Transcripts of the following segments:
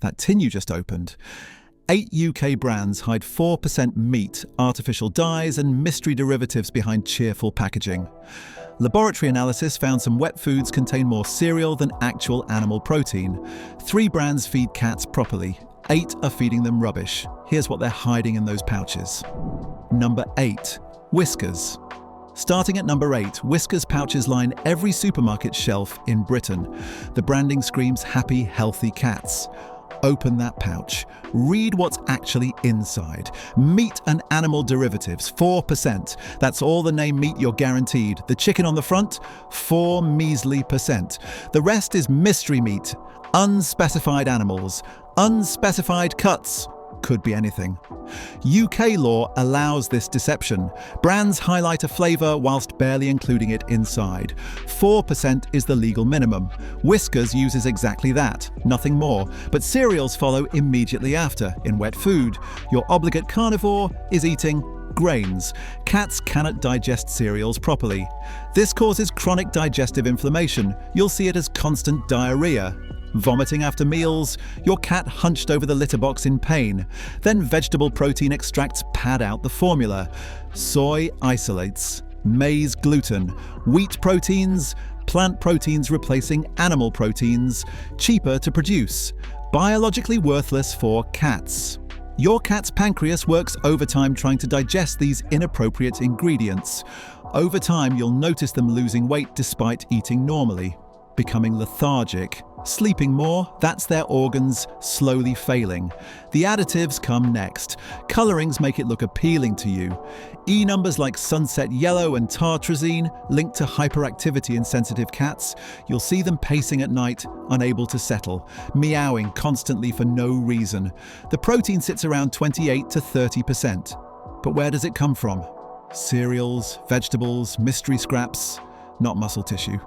that tin you just opened. 8 UK brands hide 4% meat, artificial dyes and mystery derivatives behind cheerful packaging. Laboratory analysis found some wet foods contain more cereal than actual animal protein. 3 brands feed cats properly. 8 are feeding them rubbish. Here's what they're hiding in those pouches. Number 8. Whiskas. Starting at number 8, Whiskas pouches line every supermarket shelf in Britain. The branding screams happy, healthy cats. Open that pouch. Read what's actually inside. Meat and animal derivatives, 4%. That's all the name meat you're guaranteed. The chicken on the front, 4 measly %. The rest is mystery meat, unspecified animals, unspecified cuts. Could be anything. UK law allows this deception. Brands highlight a flavour whilst barely including it inside. 4% is the legal minimum. Whiskas uses exactly that, nothing more. But cereals follow immediately after. In wet food, your obligate carnivore is eating grains. Cats cannot digest cereals properly. This causes chronic digestive inflammation. You'll see it as constant diarrhea. Vomiting after meals, your cat hunched over the litter box in pain. Then vegetable protein extracts pad out the formula. Soy isolates, maize gluten, wheat proteins, plant proteins replacing animal proteins, cheaper to produce, biologically worthless for cats. Your cat's pancreas works overtime trying to digest these inappropriate ingredients. Over time, you'll notice them losing weight despite eating normally, becoming lethargic. Sleeping more, that's their organs slowly failing. The additives come next. Colorings make it look appealing to you. E numbers like sunset yellow and tartrazine linked to hyperactivity in sensitive cats. You'll see them pacing at night, unable to settle, meowing constantly for no reason. The protein sits around 28 to 30%. But where does it come from? Cereals, vegetables, mystery scraps, not muscle tissue.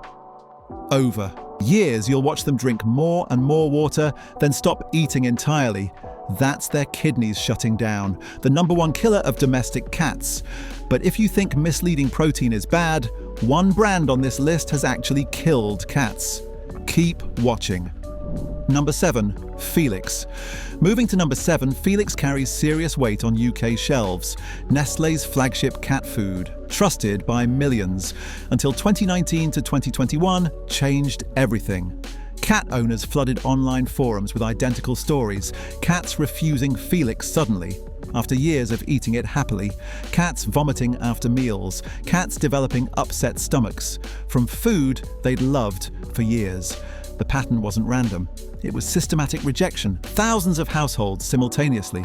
Over years, you'll watch them drink more and more water, then stop eating entirely. That's their kidneys shutting down, the #1 killer of domestic cats. But if you think misleading protein is bad, one brand on this list has actually killed cats. Keep watching. Number 7. Felix. Moving to number 7, Felix carries serious weight on UK shelves. Nestlé's flagship cat food, trusted by millions. Until 2019 to 2021, changed everything. Cat owners flooded online forums with identical stories. Cats refusing Felix suddenly, after years of eating it happily. Cats vomiting after meals. Cats developing upset stomachs. From food they'd loved for years. The pattern wasn't random. It was systematic rejection. Thousands of households simultaneously.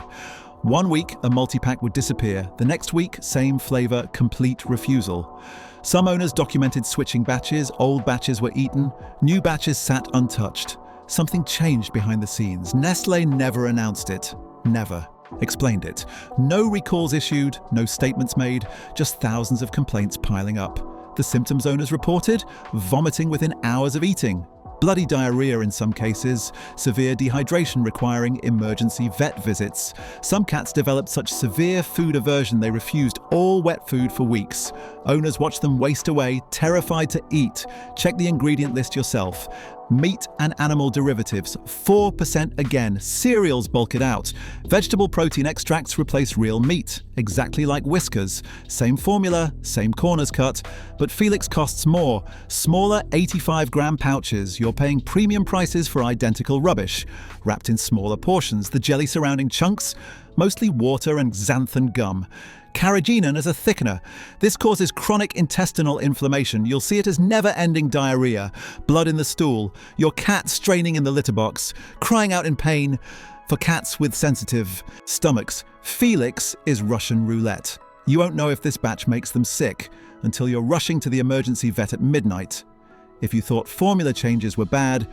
One week, a multi-pack would disappear. The next week, same flavour, complete refusal. Some owners documented switching batches. Old batches were eaten. New batches sat untouched. Something changed behind the scenes. Nestlé never announced it. Never explained it. No recalls issued, no statements made, just thousands of complaints piling up. The symptoms owners reported? Vomiting within hours of eating. Bloody diarrhea in some cases, severe dehydration requiring emergency vet visits. Some cats developed such severe food aversion they refused all wet food for weeks. Owners watched them waste away, terrified to eat. Check the ingredient list yourself. Meat and animal derivatives, 4% again. Cereals bulk it out. Vegetable protein extracts replace real meat, exactly like Whiskas. Same formula, same corners cut, but Felix costs more. Smaller 85-gram pouches. You're paying premium prices for identical rubbish. Wrapped in smaller portions, the jelly surrounding chunks, mostly water and xanthan gum. Carrageenan as a thickener. This causes chronic intestinal inflammation. You'll see it as never-ending diarrhea, blood in the stool, your cat straining in the litter box, crying out in pain. For cats with sensitive stomachs, Felix is Russian roulette. You won't know if this batch makes them sick until you're rushing to the emergency vet at midnight. If you thought formula changes were bad,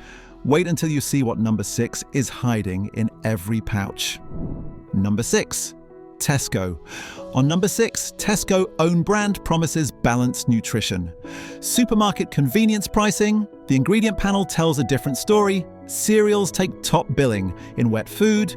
wait until you see what number 6 is hiding in every pouch. Number 6. Tesco. On number 6, Tesco own brand promises balanced nutrition. Supermarket convenience pricing. The ingredient panel tells a different story. Cereals take top billing. In wet food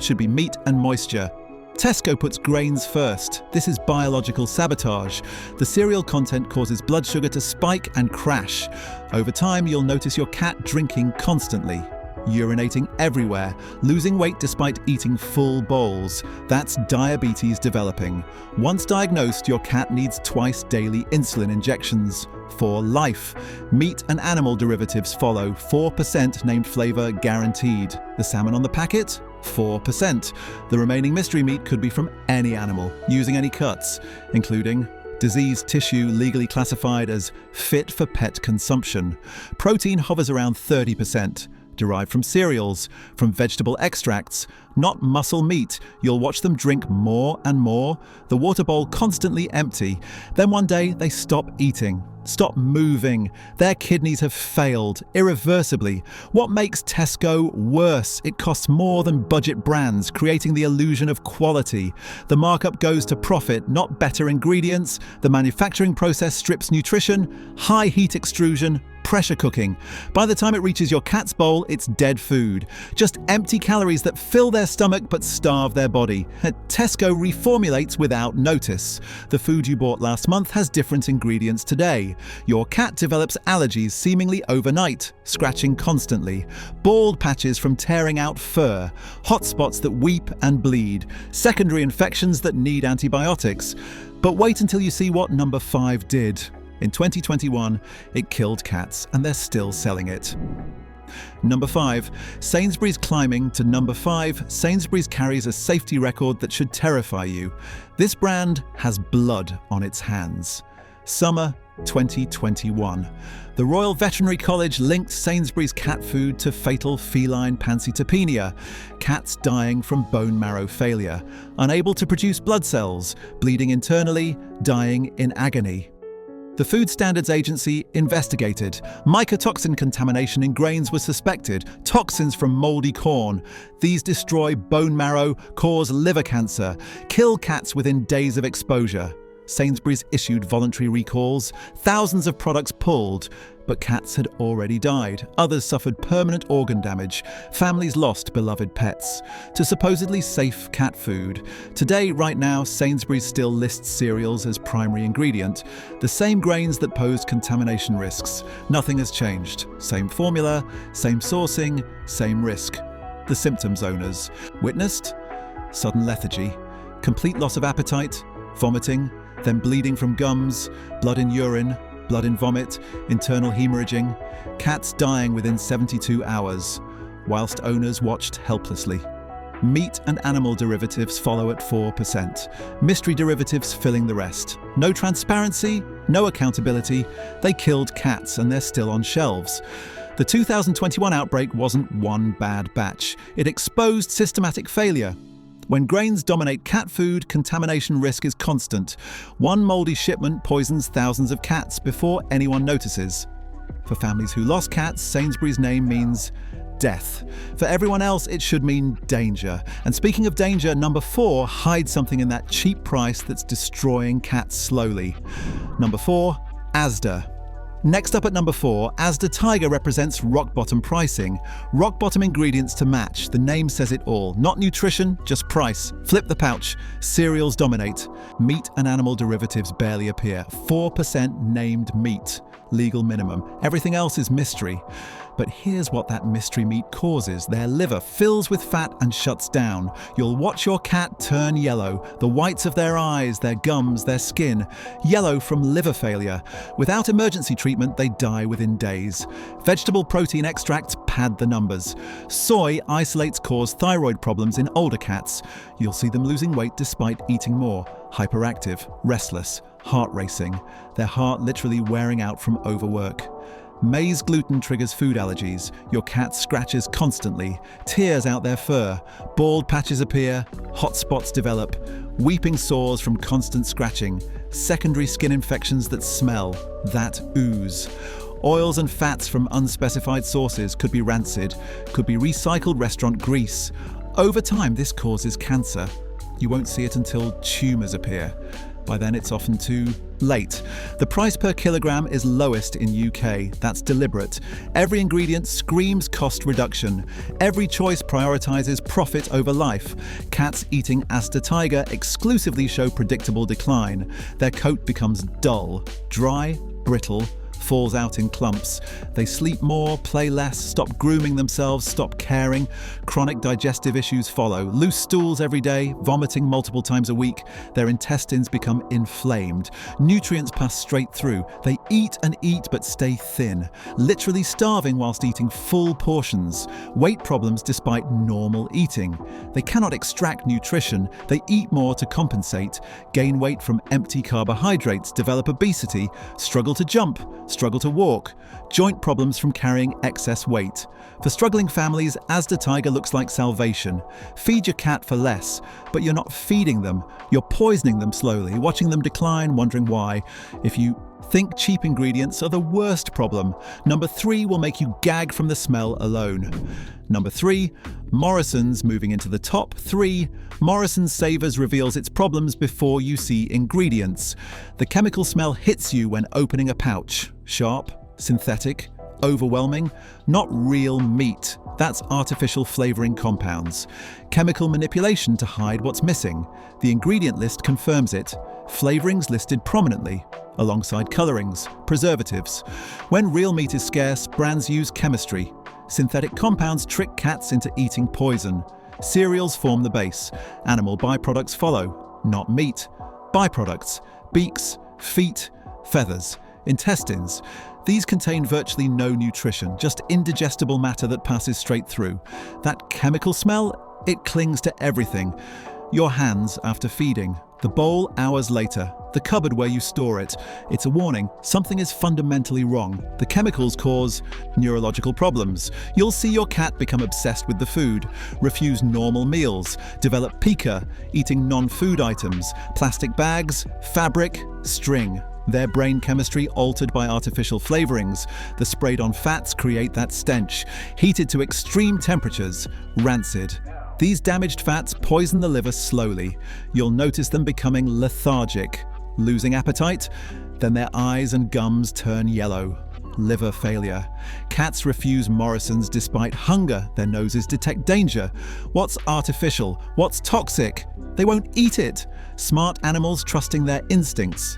should be meat and moisture. Tesco puts grains first. This is biological sabotage. The cereal content causes blood sugar to spike and crash. Over time, you'll notice your cat drinking constantly. urinating everywhere, losing weight despite eating full bowls. That's diabetes developing. Once diagnosed, your cat needs twice daily insulin injections for life. Meat and animal derivatives follow, 4% named flavor guaranteed. The salmon on the packet? 4%. The remaining mystery meat could be from any animal, using any cuts, including diseased tissue legally classified as fit for pet consumption. Protein hovers around 30%, derived from cereals, from vegetable extracts, not muscle meat. You'll watch them drink more and more, the water bowl constantly empty. Then one day they stop eating, stop moving. Their kidneys have failed irreversibly. What makes Tesco worse? It costs more than budget brands, creating the illusion of quality. The markup goes to profit, not better ingredients. The manufacturing process strips nutrition, high heat extrusion, pressure cooking. By the time it reaches your cat's bowl, it's dead food. Just empty calories that fill their stomach but starve their body. Tesco reformulates without notice. The food you bought last month has different ingredients today. Your cat develops allergies seemingly overnight, scratching constantly, bald patches from tearing out fur, hot spots that weep and bleed, secondary infections that need antibiotics. But wait until you see what number 5 did. In 2021, it killed cats, and they're still selling it. Number 5. Sainsbury's climbing to number 5. Sainsbury's carries a safety record that should terrify you. This brand has blood on its hands. Summer 2021. The Royal Veterinary College linked Sainsbury's cat food to fatal feline pancytopenia, cats dying from bone marrow failure, unable to produce blood cells, bleeding internally, dying in agony. The Food Standards Agency investigated. Mycotoxin contamination in grains was suspected, toxins from mouldy corn. These destroy bone marrow, cause liver cancer, kill cats within days of exposure. Sainsbury's issued voluntary recalls, thousands of products pulled, but cats had already died. Others suffered permanent organ damage. Families lost beloved pets to supposedly safe cat food. Today, right now, Sainsbury's still lists cereals as primary ingredient, the same grains that posed contamination risks. Nothing has changed. Same formula, same sourcing, same risk. The symptoms owners witnessed sudden lethargy, complete loss of appetite, vomiting, then bleeding from gums, blood in urine, blood in vomit, internal hemorrhaging, cats dying within 72 hours, whilst owners watched helplessly. Meat and animal derivatives follow at 4%, mystery derivatives filling the rest. No transparency, no accountability. They killed cats and they're still on shelves. The 2021 outbreak wasn't one bad batch. It exposed systematic failure. When grains dominate cat food, contamination risk is constant. One mouldy shipment poisons thousands of cats before anyone notices. For families who lost cats, Sainsbury's name means death. For everyone else, it should mean danger. And speaking of danger, number 4 hides something in that cheap price that's destroying cats slowly. Number 4, Asda. Next up at number 4, Asda Tiger represents rock-bottom pricing. Rock-bottom ingredients to match. The name says it all. Not nutrition, just price. Flip the pouch. Cereals dominate. Meat and animal derivatives barely appear. 4% named meat. Legal minimum. Everything else is mystery. But here's what that mystery meat causes. Their liver fills with fat and shuts down. You'll watch your cat turn yellow. The whites of their eyes, their gums, their skin. Yellow from liver failure. Without emergency treatment, they die within days. Vegetable protein extracts pad the numbers. Soy isolates cause thyroid problems in older cats. You'll see them losing weight despite eating more. Hyperactive, restless, heart racing. Their heart literally wearing out from overwork. Maize gluten triggers food allergies. Your cat scratches constantly, tears out their fur, bald patches appear, hot spots develop, weeping sores from constant scratching, secondary skin infections that smell, that ooze. Oils and fats from unspecified sources could be rancid, could be recycled restaurant grease. Over time, this causes cancer. You won't see it until tumours appear. By then, it's often too late. The price per kilogram is lowest in UK. That's deliberate. Every ingredient screams cost reduction. Every choice prioritizes profit over life. Cats eating Asda Tiger exclusively show predictable decline. Their coat becomes dull, dry, brittle, falls out in clumps. They sleep more, play less, stop grooming themselves, stop caring. Chronic digestive issues follow. Loose stools every day, vomiting multiple times a week. Their intestines become inflamed. Nutrients pass straight through. They eat and eat but stay thin, literally starving whilst eating full portions. Weight problems despite normal eating. They cannot extract nutrition. They eat more to compensate, gain weight from empty carbohydrates, develop obesity, struggle to jump, struggle to walk, joint problems from carrying excess weight. For struggling families, Asda Tiger looks like salvation. Feed your cat for less, but you're not feeding them. You're poisoning them slowly, watching them decline, wondering why. If you think cheap ingredients are the worst problem, number 3 will make you gag from the smell alone. Number 3, Morrison's moving into the top 3. Morrison Savers reveals its problems before you see ingredients. The chemical smell hits you when opening a pouch. Sharp, synthetic, overwhelming, not real meat. That's artificial flavoring compounds. Chemical manipulation to hide what's missing. The ingredient list confirms it. Flavorings listed prominently, alongside colorings, preservatives. When real meat is scarce, brands use chemistry. Synthetic compounds trick cats into eating poison. Cereals form the base. Animal byproducts follow, not meat. Byproducts: beaks, feet, feathers, intestines. These contain virtually no nutrition, just indigestible matter that passes straight through. That chemical smell, it clings to everything. Your hands after feeding, the bowl hours later, the cupboard where you store it. It's a warning, something is fundamentally wrong. The chemicals cause neurological problems. You'll see your cat become obsessed with the food, refuse normal meals, develop pica, eating non-food items, plastic bags, fabric, string. Their brain chemistry altered by artificial flavorings. The sprayed-on fats create that stench. Heated to extreme temperatures, rancid. These damaged fats poison the liver slowly. You'll notice them becoming lethargic, losing appetite, then their eyes and gums turn yellow. Liver failure. Cats refuse Morrison's despite hunger. Their noses detect danger. What's artificial? What's toxic? They won't eat it. Smart animals trusting their instincts.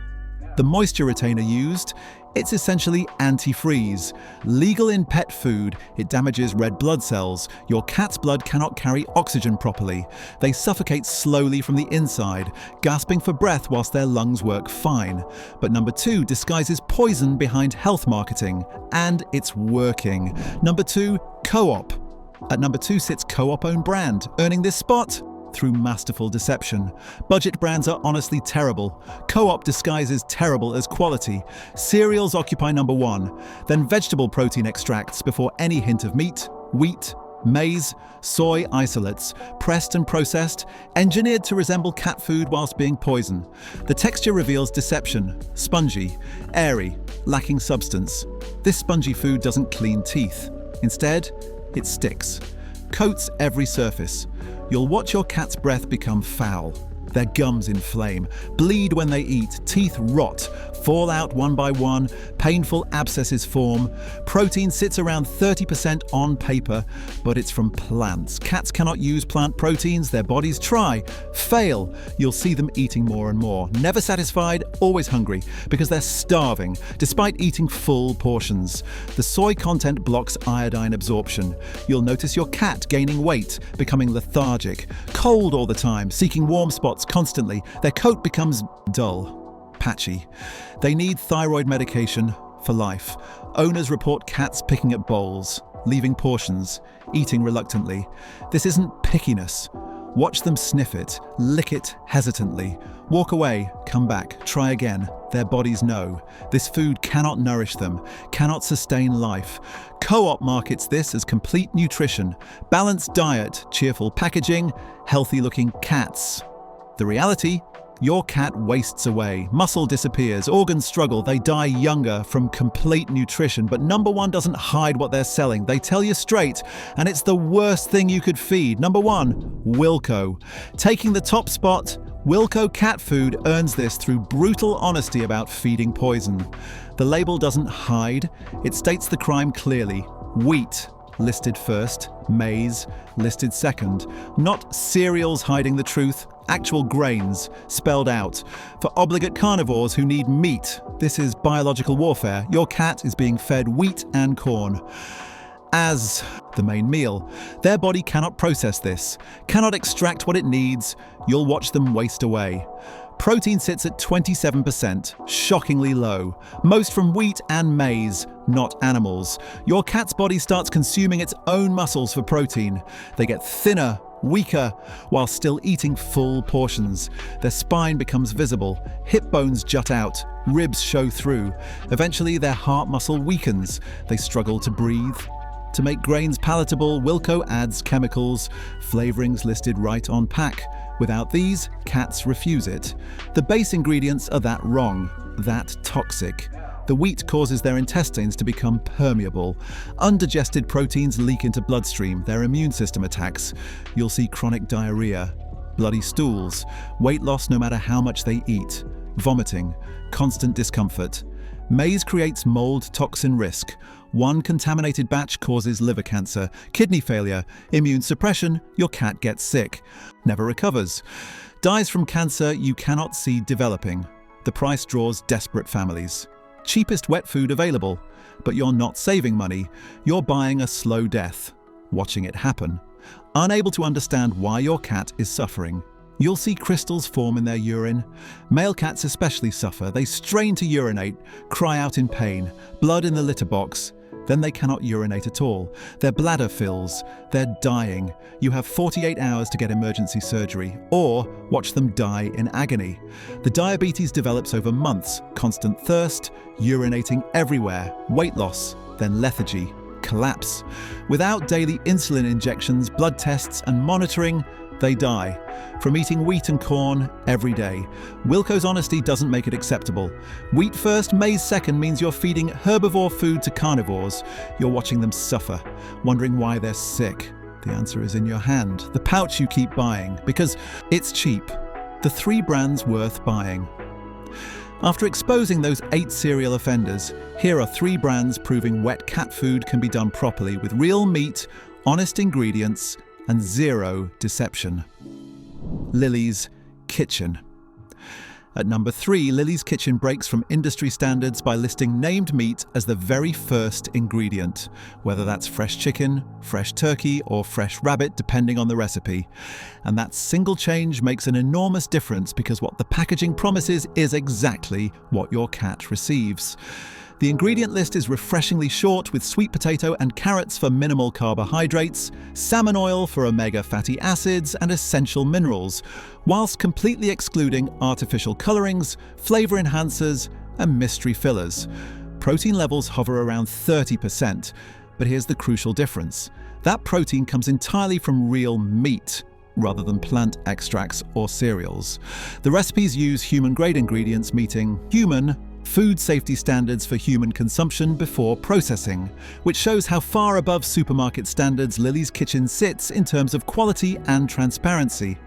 The moisture retainer used, it's essentially antifreeze. Legal in pet food, it damages red blood cells. Your cat's blood cannot carry oxygen properly. They suffocate slowly from the inside, gasping for breath whilst their lungs work fine. But number 2 disguises poison behind health marketing, and it's working. Number 2, Co-op. At number 2 sits Co-op own brand, earning this spot through masterful deception. Budget brands are honestly terrible. Co-op disguises terrible as quality. Cereals occupy number 1, then vegetable protein extracts before any hint of meat, wheat, maize, soy isolates, pressed and processed, engineered to resemble cat food whilst being poison. The texture reveals deception, spongy, airy, lacking substance. This spongy food doesn't clean teeth. Instead, it sticks, coats every surface. You'll watch your cat's breath become foul, their gums inflame, bleed when they eat, teeth rot, fall out one by one, painful abscesses form. Protein sits around 30% on paper, but it's from plants. Cats cannot use plant proteins, their bodies try, fail. You'll see them eating more and more, never satisfied, always hungry, because they're starving, despite eating full portions. The soy content blocks iodine absorption. You'll notice your cat gaining weight, becoming lethargic, cold all the time, seeking warm spots constantly. Their coat becomes dull, patchy. They need thyroid medication for life. Owners report cats picking at bowls, leaving portions, eating reluctantly. This isn't pickiness. Watch them sniff it, lick it hesitantly. Walk away, come back, try again. Their bodies know. This food cannot nourish them, cannot sustain life. Co-op markets this as complete nutrition, balanced diet, cheerful packaging, healthy-looking cats. The reality? Your cat wastes away, muscle disappears, organs struggle, they die younger from complete nutrition. But number 1 doesn't hide what they're selling. They tell you straight, and it's the worst thing you could feed. Number 1, Wilko. Taking the top spot, Wilko cat food earns this through brutal honesty about feeding poison. The label doesn't hide, it states the crime clearly. Wheat, listed first, maize, listed second. Not cereals hiding the truth, actual grains, spelled out. For obligate carnivores who need meat, this is biological warfare. Your cat is being fed wheat and corn as the main meal. Their body cannot process this, cannot extract what it needs. You'll watch them waste away. Protein sits at 27%, shockingly low. Most from wheat and maize, not animals. Your cat's body starts consuming its own muscles for protein. They get thinner, weaker, while still eating full portions. Their spine becomes visible, hip bones jut out, ribs show through. Eventually, their heart muscle weakens. They struggle to breathe. To make grains palatable, Wilko adds chemicals, flavorings listed right on pack. Without these, cats refuse it. The base ingredients are that wrong, that toxic. The wheat causes their intestines to become permeable. Undigested proteins leak into bloodstream, their immune system attacks. You'll see chronic diarrhea, bloody stools, weight loss no matter how much they eat, vomiting, constant discomfort. Maize creates mold toxin risk. One contaminated batch causes liver cancer, kidney failure, immune suppression. Your cat gets sick, never recovers. Dies from cancer you cannot see developing. The price draws desperate families. Cheapest wet food available, but you're not saving money. You're buying a slow death, watching it happen. Unable to understand why your cat is suffering. You'll see crystals form in their urine. Male cats especially suffer. They strain to urinate, cry out in pain, blood in the litter box. Then they cannot urinate at all. Their bladder fills. They're dying. You have 48 hours to get emergency surgery, or watch them die in agony. The diabetes develops over months. Constant thirst, urinating everywhere, weight loss, then lethargy, collapse. Without daily insulin injections, blood tests, and monitoring, they die from eating wheat and corn every day. Wilko's honesty doesn't make it acceptable. Wheat first, maize second means you're feeding herbivore food to carnivores. You're watching them suffer, wondering why they're sick. The answer is in your hand, the pouch you keep buying, because it's cheap. The 3 brands worth buying. After exposing those 8 serial offenders, here are 3 brands proving wet cat food can be done properly with real meat, honest ingredients, and zero deception. Lily's Kitchen. At number 3, Lily's Kitchen breaks from industry standards by listing named meat as the very first ingredient, whether that's fresh chicken, fresh turkey, or fresh rabbit, depending on the recipe. And that single change makes an enormous difference because what the packaging promises is exactly what your cat receives. The ingredient list is refreshingly short, with sweet potato and carrots for minimal carbohydrates, salmon oil for omega fatty acids and essential minerals, whilst completely excluding artificial colorings, flavor enhancers, and mystery fillers. Protein levels hover around 30%, but here's the crucial difference. That protein comes entirely from real meat, rather than plant extracts or cereals. The recipes use human-grade ingredients meeting human food safety standards for human consumption before processing, which shows how far above supermarket standards Lily's Kitchen sits in terms of quality and transparency.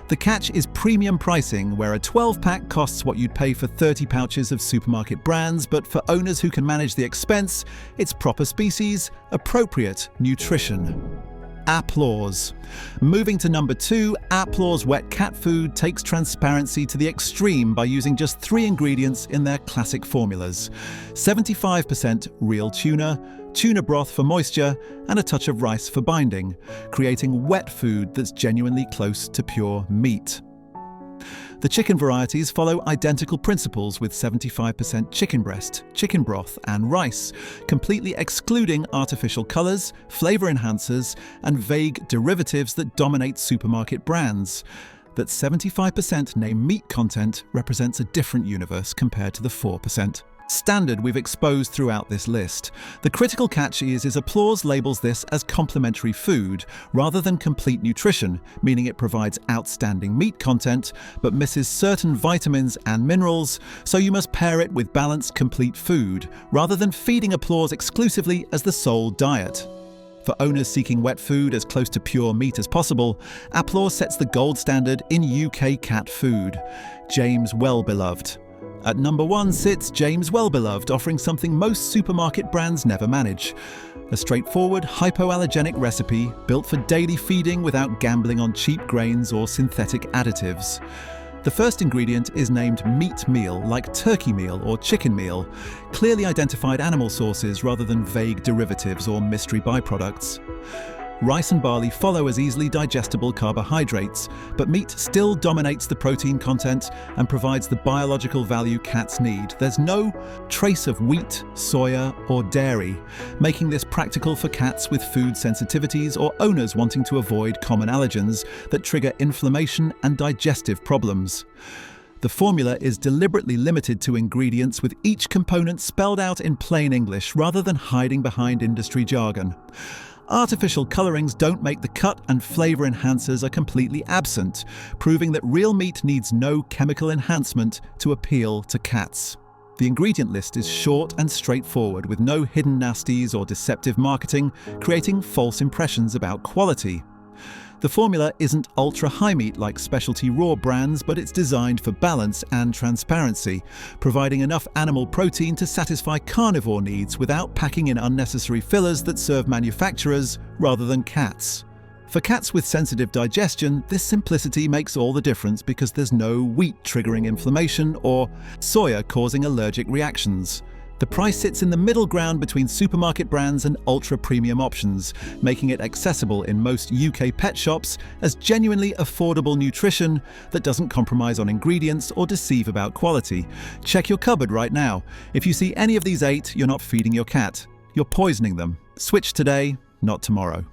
The catch is premium pricing, where a 12-pack costs what you'd pay for 30 pouches of supermarket brands, but for owners who can manage the expense, it's proper species, appropriate nutrition. Applaws. Moving to number 2, Applaws wet cat food takes transparency to the extreme by using just 3 ingredients in their classic formulas. 75% real tuna, tuna broth for moisture, and a touch of rice for binding, creating wet food that's genuinely close to pure meat. The chicken varieties follow identical principles with 75% chicken breast, chicken broth, and rice, completely excluding artificial colors, flavor enhancers, and vague derivatives that dominate supermarket brands. That 75% name meat content represents a different universe compared to the 4% standard we've exposed throughout this list. The critical catch is Applaws labels this as complementary food rather than complete nutrition, meaning it provides outstanding meat content but misses certain vitamins and minerals, so you must pair it with balanced complete food rather than feeding Applaws exclusively as the sole diet. For owners seeking wet food as close to pure meat as possible, Applaws sets the gold standard in UK cat food. James Wellbeloved. At number 1 sits James Wellbeloved, offering something most supermarket brands never manage. A straightforward, hypoallergenic recipe built for daily feeding without gambling on cheap grains or synthetic additives. The first ingredient is named meat meal, like turkey meal or chicken meal, clearly identified animal sources rather than vague derivatives or mystery byproducts. Rice and barley follow as easily digestible carbohydrates, but meat still dominates the protein content and provides the biological value cats need. There's no trace of wheat, soya, or dairy, making this practical for cats with food sensitivities or owners wanting to avoid common allergens that trigger inflammation and digestive problems. The formula is deliberately limited to ingredients with each component spelled out in plain English rather than hiding behind industry jargon. Artificial colorings don't make the cut and flavor enhancers are completely absent, proving that real meat needs no chemical enhancement to appeal to cats. The ingredient list is short and straightforward, with no hidden nasties or deceptive marketing, creating false impressions about quality. The formula isn't ultra-high meat like specialty raw brands, but it's designed for balance and transparency, providing enough animal protein to satisfy carnivore needs without packing in unnecessary fillers that serve manufacturers rather than cats. For cats with sensitive digestion, this simplicity makes all the difference because there's no wheat triggering inflammation or soya causing allergic reactions. The price sits in the middle ground between supermarket brands and ultra-premium options, making it accessible in most UK pet shops as genuinely affordable nutrition that doesn't compromise on ingredients or deceive about quality. Check your cupboard right now. If you see any of these 8, you're not feeding your cat. You're poisoning them. Switch today, not tomorrow.